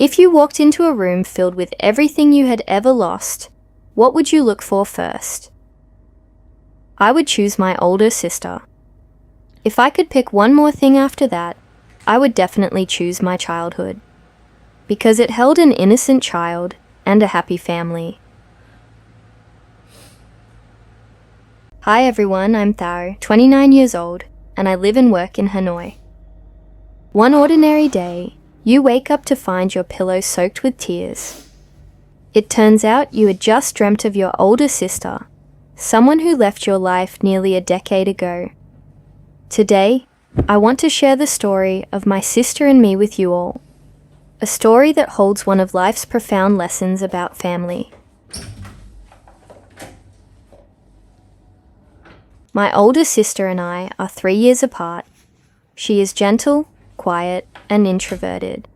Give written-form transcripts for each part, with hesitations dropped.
If you walked into a room filled with everything you had ever lost, what would you look for first? I would choose my older sister. If I could pick one more thing after that, I would definitely choose my childhood, because it held an innocent child and a happy family. Hi everyone, I'm Thao, 29 years old, and I live and work in Hanoi. One ordinary day, you wake up to find your pillow soaked with tears. It turns out you had just dreamt of your older sister, someone who left your life nearly a decade ago. Today, I want to share the story of my sister and me with you all. A story that holds one of life's profound lessons about family. My older sister and I are 3 years apart. She is gentle, quiet, and introverted,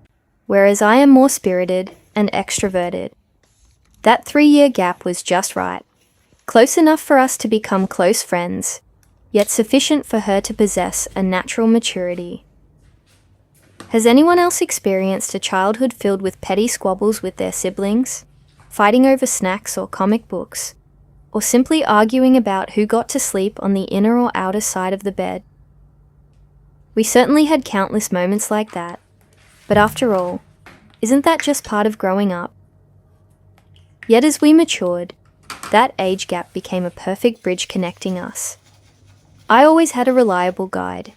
whereas I am more spirited and extroverted. That 3-year gap was just right, close enough for us to become close friends, yet sufficient for her to possess a natural maturity. Has anyone else experienced a childhood filled with petty squabbles with their siblings, fighting over snacks or comic books, or simply arguing about who got to sleep on the inner or outer side of the bed? We certainly had countless moments like that, but after all, isn't that just part of growing up? Yet as we matured, that age gap became a perfect bridge connecting us. I always had a reliable guide,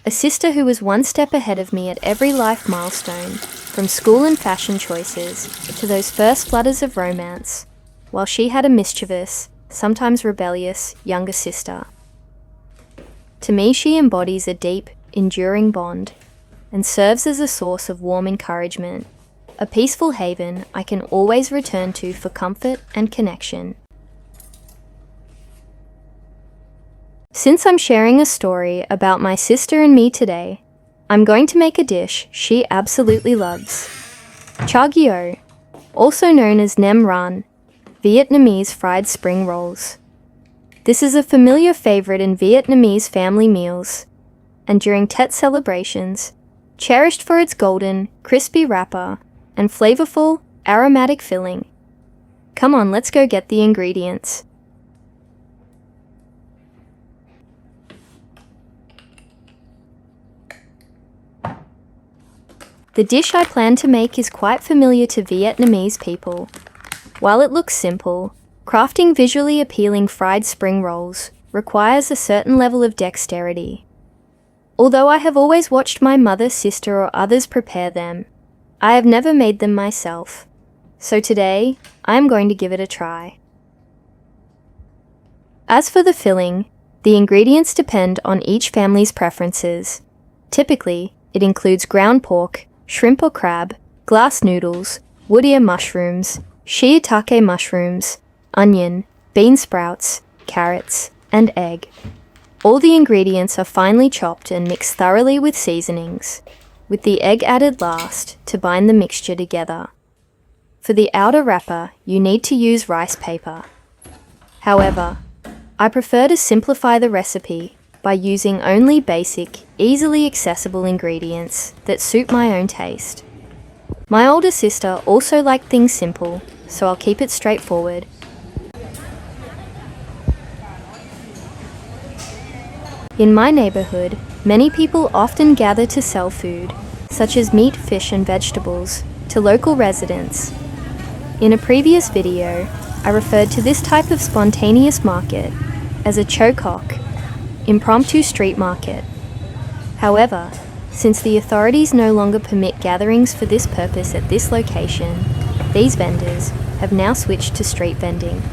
a sister who was one step ahead of me at every life milestone, from school and fashion choices to those first flutters of romance, while she had a mischievous, sometimes rebellious, younger sister. To me, she embodies a deep, enduring bond and serves as a source of warm encouragement, a peaceful haven I can always return to for comfort and connection. Since I'm sharing a story about my sister and me today, I'm going to make a dish she absolutely loves. Char Gyo, also known as nem ran, Vietnamese fried spring rolls. This is a familiar favorite in Vietnamese family meals, and during Tet celebrations, cherished for its golden, crispy wrapper and flavorful, aromatic filling. Come on, let's go get the ingredients. The dish I plan to make is quite familiar to Vietnamese people. While it looks simple, crafting visually appealing fried spring rolls requires a certain level of dexterity. Although I have always watched my mother, sister, or others prepare them, I have never made them myself. So today, I am going to give it a try. As for the filling, the ingredients depend on each family's preferences. Typically, it includes ground pork, shrimp or crab, glass noodles, wood ear mushrooms, shiitake mushrooms, onion, bean sprouts, carrots, and egg. All the ingredients are finely chopped and mixed thoroughly with seasonings, with the egg added last to bind the mixture together. For the outer wrapper, you need to use rice paper. However, I prefer to simplify the recipe by using only basic, easily accessible ingredients that suit my own taste. My older sister also liked things simple, so I'll keep it straightforward. In my neighborhood, many people often gather to sell food, such as meat, fish, and vegetables, to local residents. In a previous video, I referred to this type of spontaneous market as a chokok, impromptu street market. However, since the authorities no longer permit gatherings for this purpose at this location, these vendors have now switched to street vending.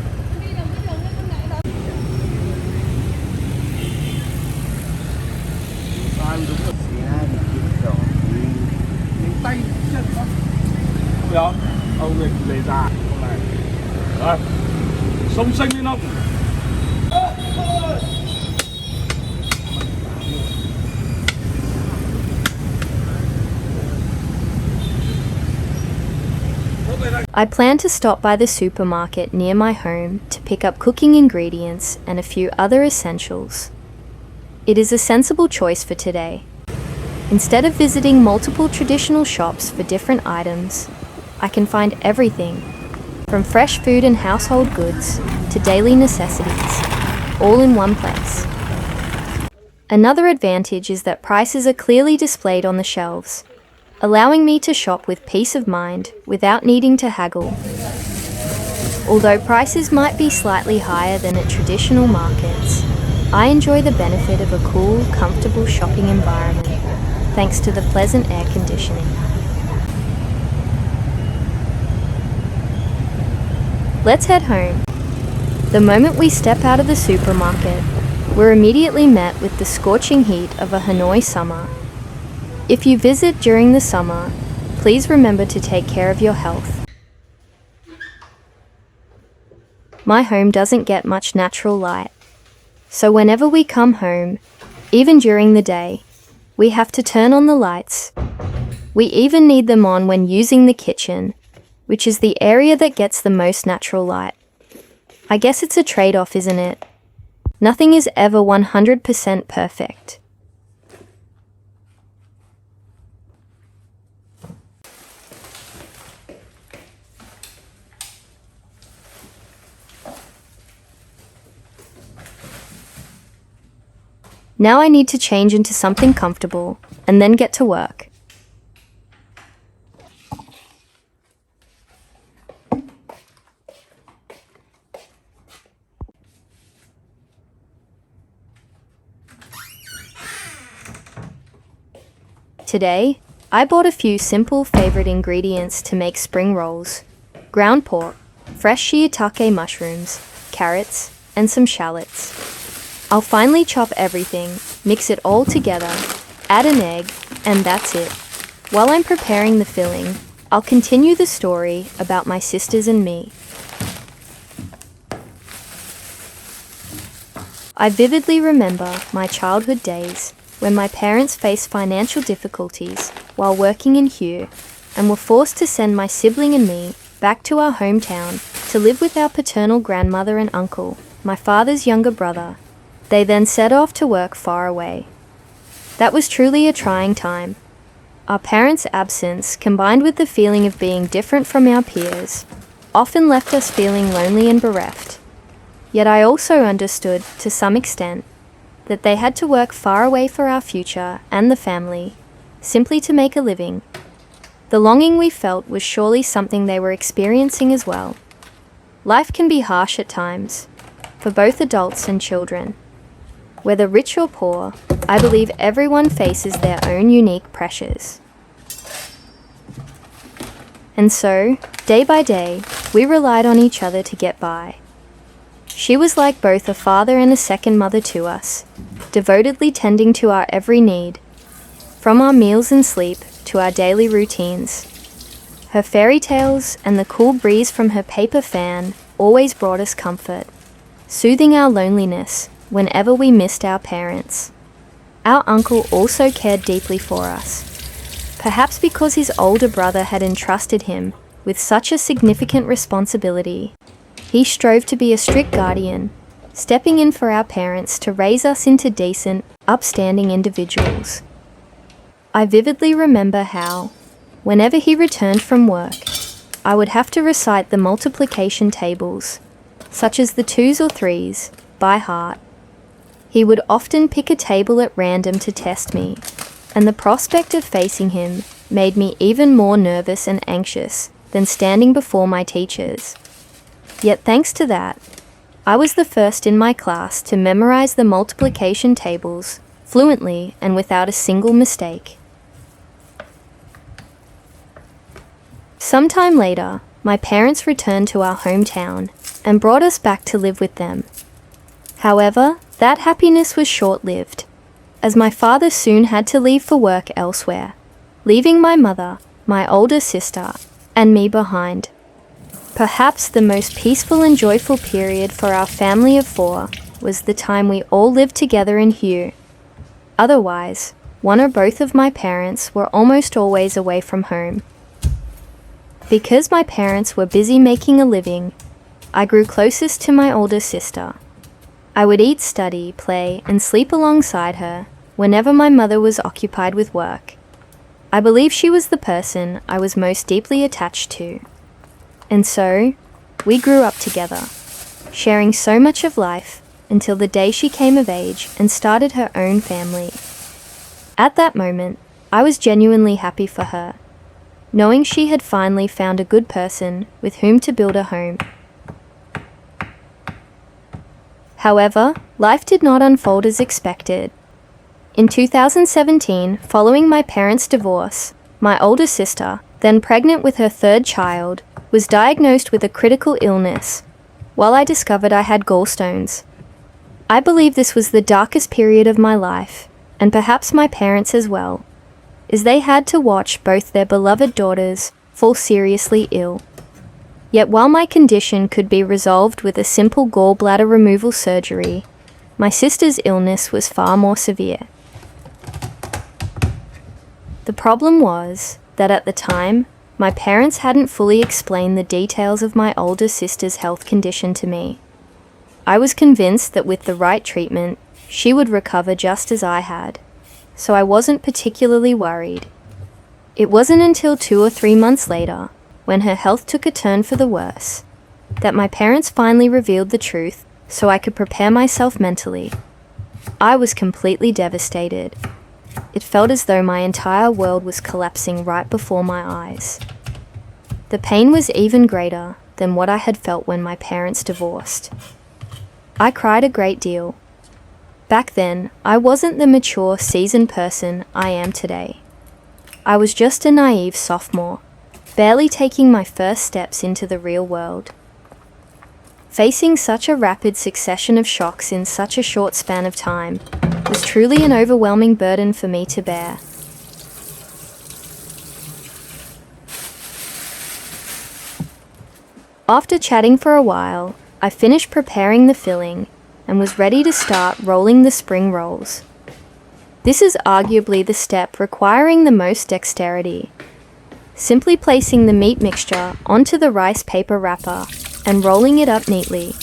I plan to stop by the supermarket near my home to pick up cooking ingredients and a few other essentials. It is a sensible choice for today. Instead of visiting multiple traditional shops for different items, I can find everything, from fresh food and household goods to daily necessities, all in one place. Another advantage is that prices are clearly displayed on the shelves, allowing me to shop with peace of mind without needing to haggle. Although prices might be slightly higher than at traditional markets, I enjoy the benefit of a cool, comfortable shopping environment, thanks to the pleasant air conditioning. Let's head home. The moment we step out of the supermarket, we're immediately met with the scorching heat of a Hanoi summer. If you visit during the summer, please remember to take care of your health. My home doesn't get much natural light, so whenever we come home, even during the day, we have to turn on the lights. We even need them on when using the kitchen, which is the area that gets the most natural light. I guess it's a trade-off, isn't it? Nothing is ever 100% perfect. Now I need to change into something comfortable and then get to work. Today, I bought a few simple favorite ingredients to make spring rolls: ground pork, fresh shiitake mushrooms, carrots, and some shallots. I'll finally chop everything, mix it all together, add an egg, and that's it. While I'm preparing the filling, I'll continue the story about my sisters and me. I vividly remember my childhood days when my parents faced financial difficulties while working in Hue and were forced to send my sibling and me back to our hometown to live with our paternal grandmother and uncle, my father's younger brother. They then set off to work far away. That was truly a trying time. Our parents' absence, combined with the feeling of being different from our peers, often left us feeling lonely and bereft. Yet I also understood, to some extent, that they had to work far away for our future and the family, simply to make a living. The longing we felt was surely something they were experiencing as well. Life can be harsh at times, for both adults and children. Whether rich or poor, I believe everyone faces their own unique pressures. And so, day by day, we relied on each other to get by. She was like both a father and a second mother to us, devotedly tending to our every need, from our meals and sleep to our daily routines. Her fairy tales and the cool breeze from her paper fan always brought us comfort, soothing our loneliness whenever we missed our parents. Our uncle also cared deeply for us, perhaps because his older brother had entrusted him with such a significant responsibility. He strove to be a strict guardian, stepping in for our parents to raise us into decent, upstanding individuals. I vividly remember how, whenever he returned from work, I would have to recite the multiplication tables, such as the 2s or 3s, by heart. He would often pick a table at random to test me, and the prospect of facing him made me even more nervous and anxious than standing before my teachers. Yet thanks to that, I was the first in my class to memorize the multiplication tables fluently and without a single mistake. Sometime later, my parents returned to our hometown and brought us back to live with them. However, that happiness was short-lived, as my father soon had to leave for work elsewhere, leaving my mother, my older sister, and me behind. Perhaps the most peaceful and joyful period for our family of 4 was the time we all lived together in Hue. Otherwise, one or both of my parents were almost always away from home. Because my parents were busy making a living, I grew closest to my older sister. I would eat, study, play, and sleep alongside her, whenever my mother was occupied with work. I believe she was the person I was most deeply attached to. And so, we grew up together, sharing so much of life until the day she came of age and started her own family. At that moment, I was genuinely happy for her, knowing she had finally found a good person with whom to build a home. However, life did not unfold as expected. In 2017, following my parents' divorce, my older sister, then pregnant with her third child, was diagnosed with a critical illness, while I discovered I had gallstones. I believe this was the darkest period of my life, and perhaps my parents as well, as they had to watch both their beloved daughters fall seriously ill. Yet while my condition could be resolved with a simple gallbladder removal surgery, my sister's illness was far more severe. The problem was that at the time, my parents hadn't fully explained the details of my older sister's health condition to me. I was convinced that with the right treatment, she would recover just as I had, so I wasn't particularly worried. It wasn't until 2 or 3 months later, when her health took a turn for the worse, that my parents finally revealed the truth so I could prepare myself mentally. I was completely devastated. It felt as though my entire world was collapsing right before my eyes. The pain was even greater than what I had felt when my parents divorced. I cried a great deal. Back then, I wasn't the mature, seasoned person I am today. I was just a naive sophomore, barely taking my first steps into the real world. Facing such a rapid succession of shocks in such a short span of time was truly an overwhelming burden for me to bear. After chatting for a while, I finished preparing the filling and was ready to start rolling the spring rolls. This is arguably the step requiring the most dexterity. Simply placing the meat mixture onto the rice paper wrapper and rolling it up neatly.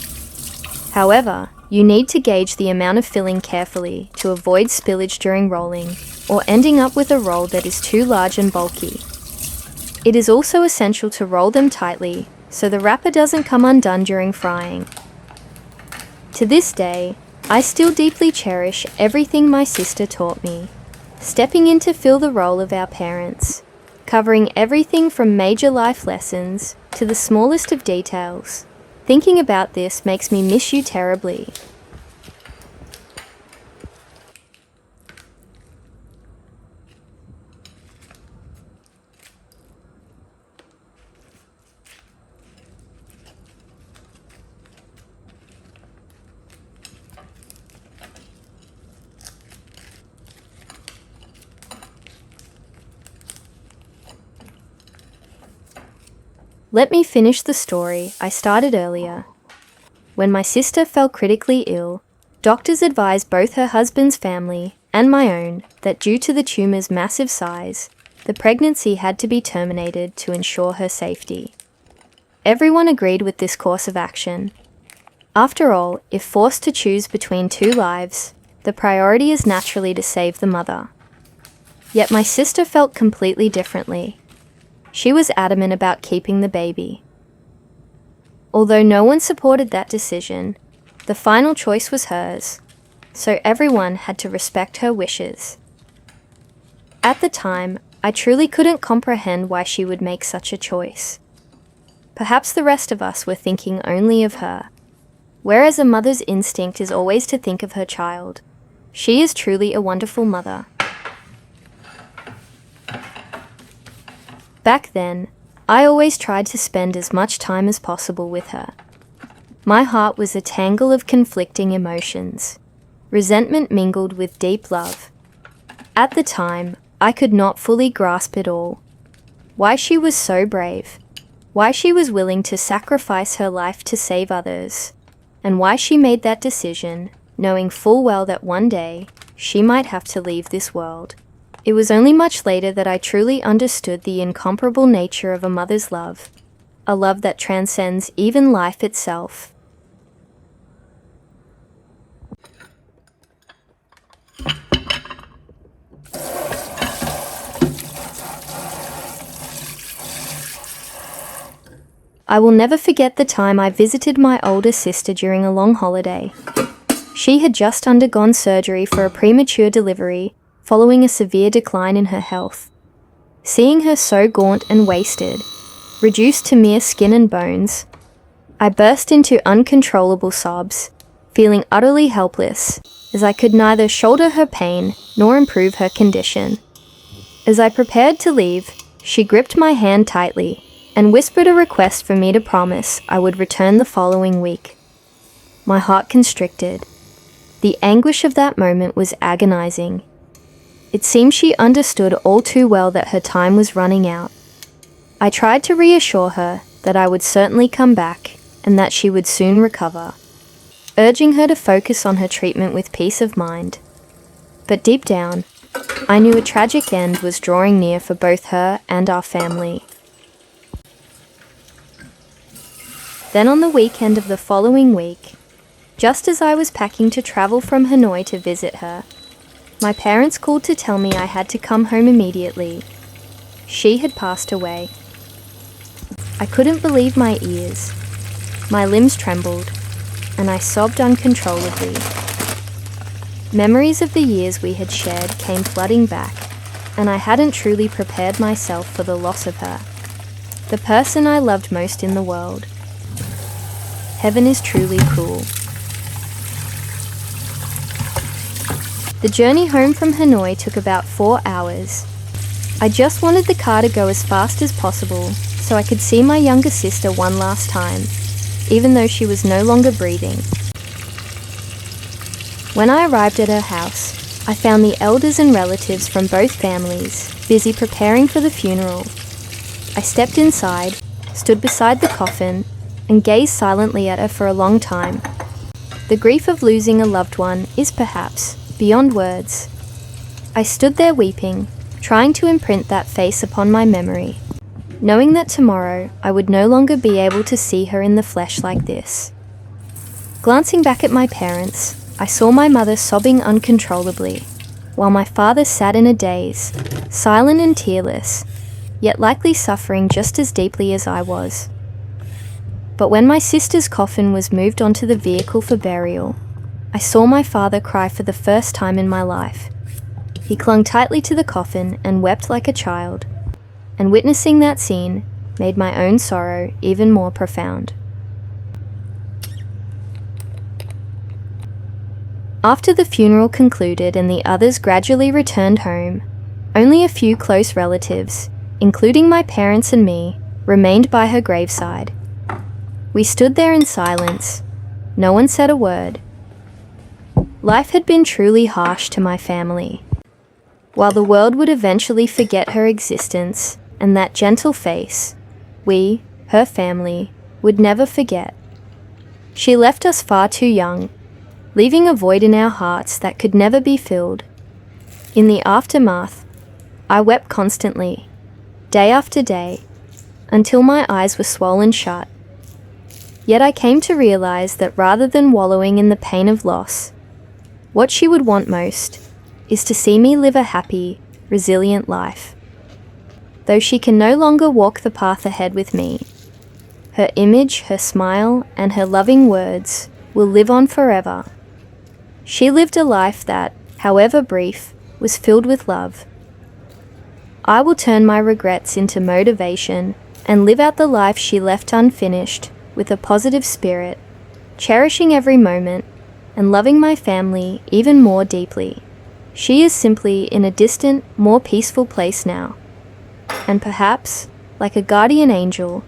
However, you need to gauge the amount of filling carefully to avoid spillage during rolling or ending up with a roll that is too large and bulky. It is also essential to roll them tightly so the wrapper doesn't come undone during frying. To this day, I still deeply cherish everything my sister taught me, stepping in to fill the role of our parents, covering everything from major life lessons to the smallest of details. Thinking about this makes me miss you terribly. Let me finish the story I started earlier. When my sister fell critically ill, doctors advised both her husband's family and my own that due to the tumor's massive size, the pregnancy had to be terminated to ensure her safety. Everyone agreed with this course of action. After all, if forced to choose between two lives, the priority is naturally to save the mother. Yet my sister felt completely differently. She was adamant about keeping the baby. Although no one supported that decision, the final choice was hers, so everyone had to respect her wishes. At the time, I truly couldn't comprehend why she would make such a choice. Perhaps the rest of us were thinking only of her. Whereas a mother's instinct is always to think of her child, she is truly a wonderful mother. Back then, I always tried to spend as much time as possible with her. My heart was a tangle of conflicting emotions, resentment mingled with deep love. At the time, I could not fully grasp it all. Why she was so brave, why she was willing to sacrifice her life to save others, and why she made that decision, knowing full well that one day she might have to leave this world. It was only much later that I truly understood the incomparable nature of a mother's love, a love that transcends even life itself. I will never forget the time I visited my older sister during a long holiday. She had just undergone surgery for a premature delivery, following a severe decline in her health. Seeing her so gaunt and wasted, reduced to mere skin and bones, I burst into uncontrollable sobs, feeling utterly helpless, as I could neither shoulder her pain nor improve her condition. As I prepared to leave, she gripped my hand tightly and whispered a request for me to promise I would return the following week. My heart constricted. The anguish of that moment was agonizing. It seemed she understood all too well that her time was running out. I tried to reassure her that I would certainly come back and that she would soon recover, urging her to focus on her treatment with peace of mind. But deep down, I knew a tragic end was drawing near for both her and our family. Then on the weekend of the following week, just as I was packing to travel from Hanoi to visit her, my parents called to tell me I had to come home immediately. She had passed away. I couldn't believe my ears. My limbs trembled, and I sobbed uncontrollably. Memories of the years we had shared came flooding back, and I hadn't truly prepared myself for the loss of her, the person I loved most in the world. Heaven is truly cruel. The journey home from Hanoi took about 4 hours. I just wanted the car to go as fast as possible so I could see my younger sister one last time, even though she was no longer breathing. When I arrived at her house, I found the elders and relatives from both families busy preparing for the funeral. I stepped inside, stood beside the coffin, and gazed silently at her for a long time. The grief of losing a loved one is perhaps beyond words. I stood there weeping, trying to imprint that face upon my memory, knowing that tomorrow I would no longer be able to see her in the flesh like this. Glancing back at my parents, I saw my mother sobbing uncontrollably, while my father sat in a daze, silent and tearless, yet likely suffering just as deeply as I was. But when my sister's coffin was moved onto the vehicle for burial, I saw my father cry for the first time in my life. He clung tightly to the coffin and wept like a child, and witnessing that scene made my own sorrow even more profound. After the funeral concluded and the others gradually returned home, only a few close relatives, including my parents and me, remained by her graveside. We stood there in silence. No one said a word. Life had been truly harsh to my family. While the world would eventually forget her existence and that gentle face, we, her family, would never forget. She left us far too young, leaving a void in our hearts that could never be filled. In the aftermath, I wept constantly, day after day, until my eyes were swollen shut. Yet I came to realize that rather than wallowing in the pain of loss, what she would want most is to see me live a happy, resilient life. Though she can no longer walk the path ahead with me, her image, her smile, and her loving words will live on forever. She lived a life that, however brief, was filled with love. I will turn my regrets into motivation and live out the life she left unfinished with a positive spirit, cherishing every moment and loving my family even more deeply. She is simply in a distant, more peaceful place now. And perhaps, like a guardian angel,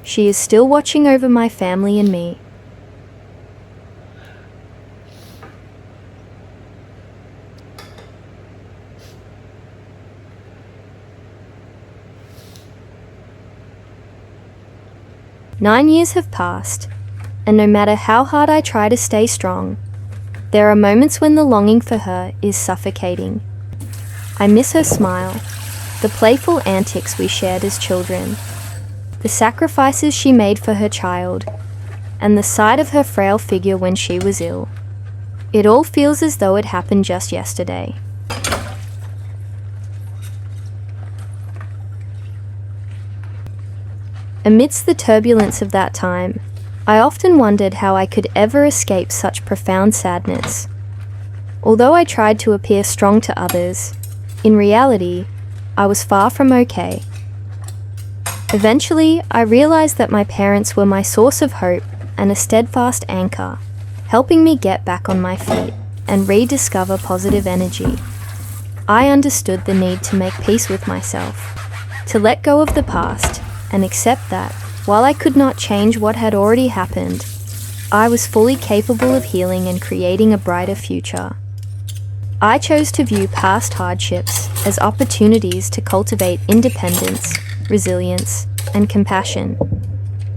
she is still watching over my family and me. Nine years have passed, and no matter how hard I try to stay strong, there are moments when the longing for her is suffocating. I miss her smile, the playful antics we shared as children, the sacrifices she made for her child, and the sight of her frail figure when she was ill. It all feels as though it happened just yesterday. Amidst the turbulence of that time, I often wondered how I could ever escape such profound sadness. Although I tried to appear strong to others, in reality, I was far from okay. Eventually, I realized that my parents were my source of hope and a steadfast anchor, helping me get back on my feet and rediscover positive energy. I understood the need to make peace with myself, to let go of the past and accept that, while I could not change what had already happened, I was fully capable of healing and creating a brighter future. I chose to view past hardships as opportunities to cultivate independence, resilience, and compassion.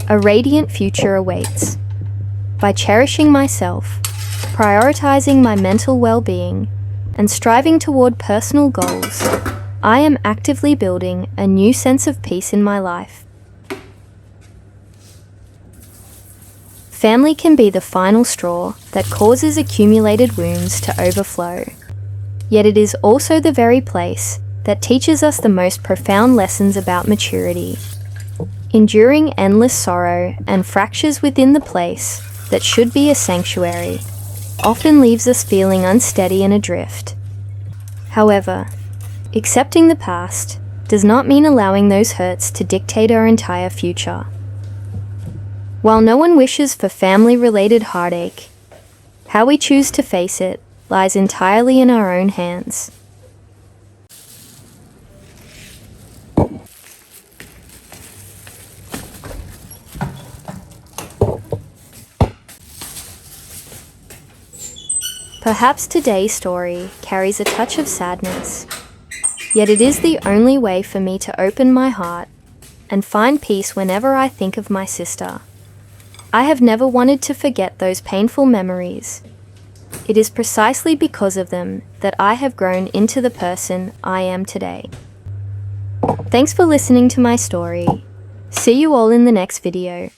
A radiant future awaits. By cherishing myself, prioritizing my mental well-being, and striving toward personal goals, I am actively building a new sense of peace in my life. Family can be the final straw that causes accumulated wounds to overflow. Yet it is also the very place that teaches us the most profound lessons about maturity. Enduring endless sorrow and fractures within the place that should be a sanctuary often leaves us feeling unsteady and adrift. However, accepting the past does not mean allowing those hurts to dictate our entire future. While no one wishes for family-related heartache, how we choose to face it lies entirely in our own hands. Perhaps today's story carries a touch of sadness, yet it is the only way for me to open my heart and find peace whenever I think of my sister. I have never wanted to forget those painful memories. It is precisely because of them that I have grown into the person I am today. Thanks for listening to my story. See you all in the next video.